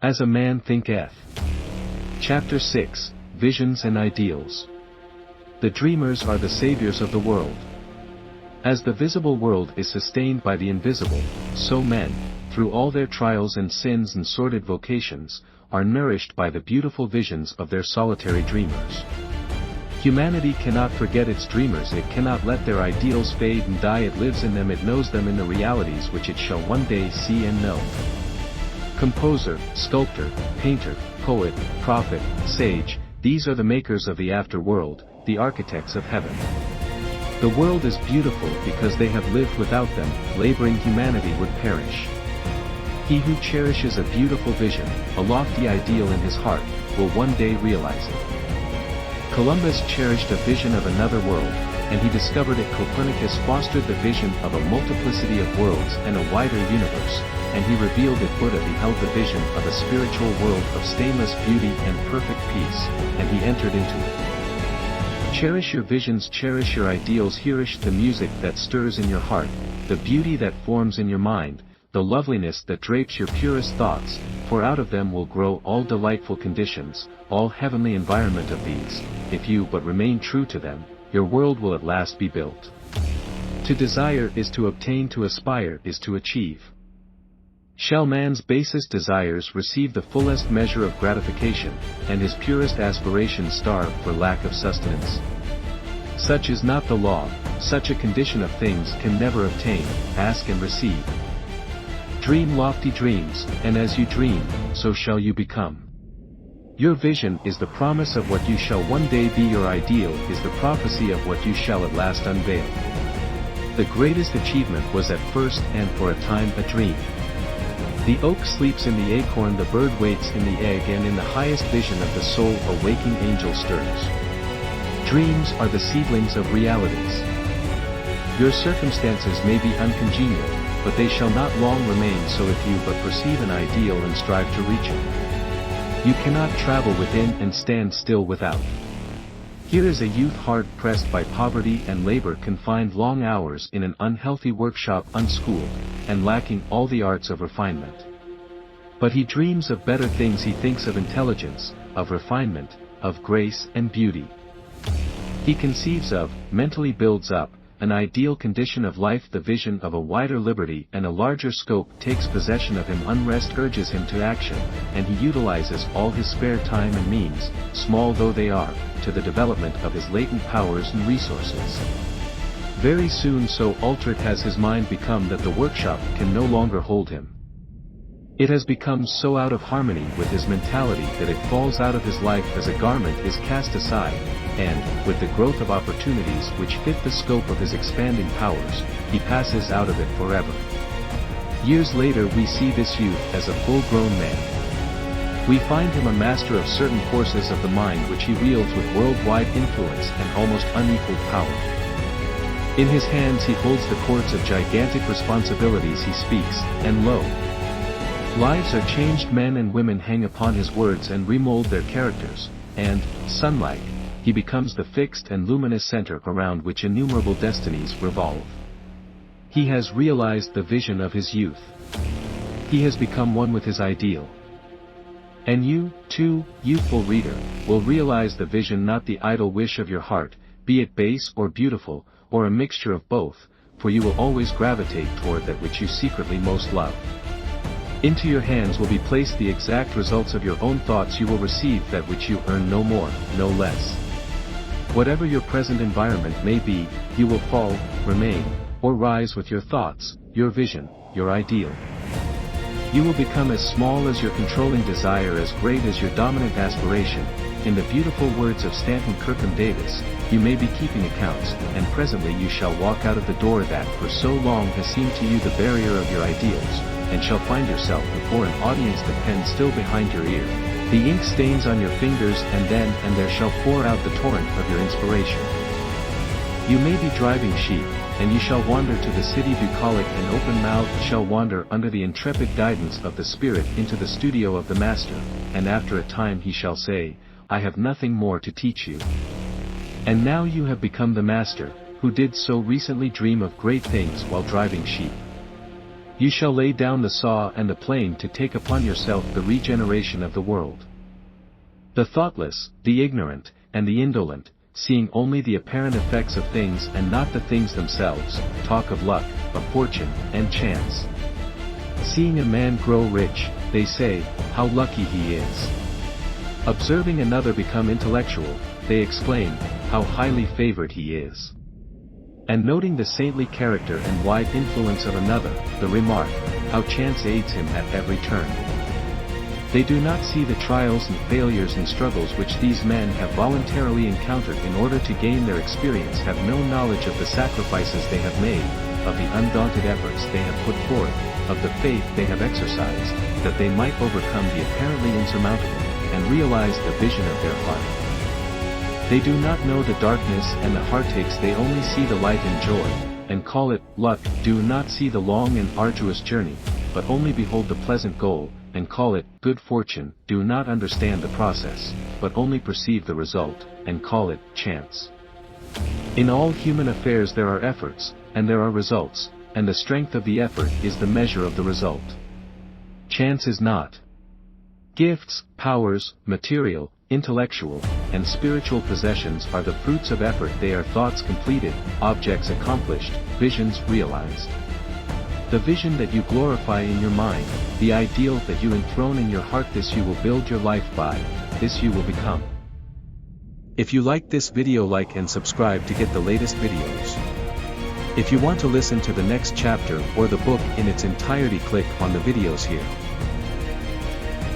As a Man Thinketh. Chapter 6, Visions and Ideals. The dreamers are the saviors of the world. As the visible world is sustained by the invisible, so men, through all their trials and sins and sordid vocations, are nourished by the beautiful visions of their solitary dreamers. Humanity cannot forget its dreamers, it cannot let their ideals fade and die, it lives in them, it knows them in the realities which it shall one day see and know. Composer, sculptor, painter, poet, prophet, sage, these are the makers of the afterworld, the architects of heaven. The world is beautiful because they have lived without them, laboring humanity would perish. He who cherishes a beautiful vision, a lofty ideal in his heart, will one day realize it. Columbus cherished a vision of another world, and he discovered it. Copernicus fostered the vision of a multiplicity of worlds and a wider universe, and he revealed it. Buddha beheld the vision of a spiritual world of stainless beauty and perfect peace, and he entered into it. Cherish your visions, cherish your ideals, cherish the music that stirs in your heart, the beauty that forms in your mind, the loveliness that drapes your purest thoughts, for out of them will grow all delightful conditions, all heavenly environment of these. If you but remain true to them, your world will at last be built. To desire is to obtain, to aspire is to achieve. Shall man's basest desires receive the fullest measure of gratification, and his purest aspirations starve for lack of sustenance? Such is not the law, such a condition of things can never obtain. Ask and receive. Dream lofty dreams, and as you dream, so shall you become. Your vision is the promise of what you shall one day be, your ideal is the prophecy of what you shall at last unveil. The greatest achievement was at first and for a time a dream. The oak sleeps in the acorn, the bird waits in the egg, and in the highest vision of the soul a waking angel stirs. Dreams are the seedlings of realities. Your circumstances may be uncongenial, but they shall not long remain so if you but perceive an ideal and strive to reach it. You cannot travel within and stand still without. Here is a youth hard pressed by poverty and labor, confined long hours in an unhealthy workshop, unschooled, and lacking all the arts of refinement. But he dreams of better things, he thinks of intelligence, of refinement, of grace and beauty. He conceives of, mentally builds up, an ideal condition of life, the vision of a wider liberty and a larger scope takes possession of him. Unrest urges him to action, and he utilizes all his spare time and means, small though they are, to the development of his latent powers and resources. Very soon so altered has his mind become that the workshop can no longer hold him. It has become so out of harmony with his mentality that it falls out of his life as a garment is cast aside, and, with the growth of opportunities which fit the scope of his expanding powers, he passes out of it forever. Years later we see this youth as a full-grown man. We find him a master of certain forces of the mind which he wields with worldwide influence and almost unequaled power. In his hands he holds the cords of gigantic responsibilities, he speaks, and lo! Lives are changed, men and women hang upon his words and remold their characters, and, sun-like, he becomes the fixed and luminous center around which innumerable destinies revolve. He has realized the vision of his youth. He has become one with his ideal. And you, too, youthful reader, will realize the vision, not the idle wish of your heart, be it base or beautiful, or a mixture of both, for you will always gravitate toward that which you secretly most love. Into your hands will be placed the exact results of your own thoughts, you will receive that which you earn, no more, no less. Whatever your present environment may be, you will fall, remain, or rise with your thoughts, your vision, your ideal. You will become as small as your controlling desire, as great as your dominant aspiration. In the beautiful words of Stanton Kirkham Davis, you may be keeping accounts, and presently you shall walk out of the door that for so long has seemed to you the barrier of your ideals, and shall find yourself before an audience, the pen still behind your ear, the ink stains on your fingers, and then and there shall pour out the torrent of your inspiration. You may be driving sheep, and you shall wander to the city bucolic, and open-mouthed shall wander under the intrepid guidance of the Spirit into the studio of the Master, and after a time he shall say, I have nothing more to teach you. And now you have become the Master, who did so recently dream of great things while driving sheep. You shall lay down the saw and the plane to take upon yourself the regeneration of the world. The thoughtless, the ignorant, and the indolent, seeing only the apparent effects of things and not the things themselves, talk of luck, of fortune, and chance. Seeing a man grow rich, they say, how lucky he is. Observing another become intellectual, they exclaim, how highly favored he is. And noting the saintly character and wide influence of another, the remark, how chance aids him at every turn. They do not see the trials and failures and struggles which these men have voluntarily encountered in order to gain their experience, have no knowledge of the sacrifices they have made, of the undaunted efforts they have put forth, of the faith they have exercised, that they might overcome the apparently insurmountable, and realize the vision of their heart. They do not know the darkness and the heartaches, they only see the light and joy, and call it luck, do not see the long and arduous journey, but only behold the pleasant goal, and call it good fortune, do not understand the process, but only perceive the result, and call it chance. In all human affairs there are efforts, and there are results, and the strength of the effort is the measure of the result. Chance is not. Gifts, powers, material, intellectual, and spiritual possessions are the fruits of effort, they are thoughts completed, objects accomplished, visions realized. The vision that you glorify in your mind, the ideal that you enthrone in your heart, this you will build your life by, this you will become. If you like this video, like and subscribe to get the latest videos. If you want to listen to the next chapter or the book in its entirety, click on the videos here.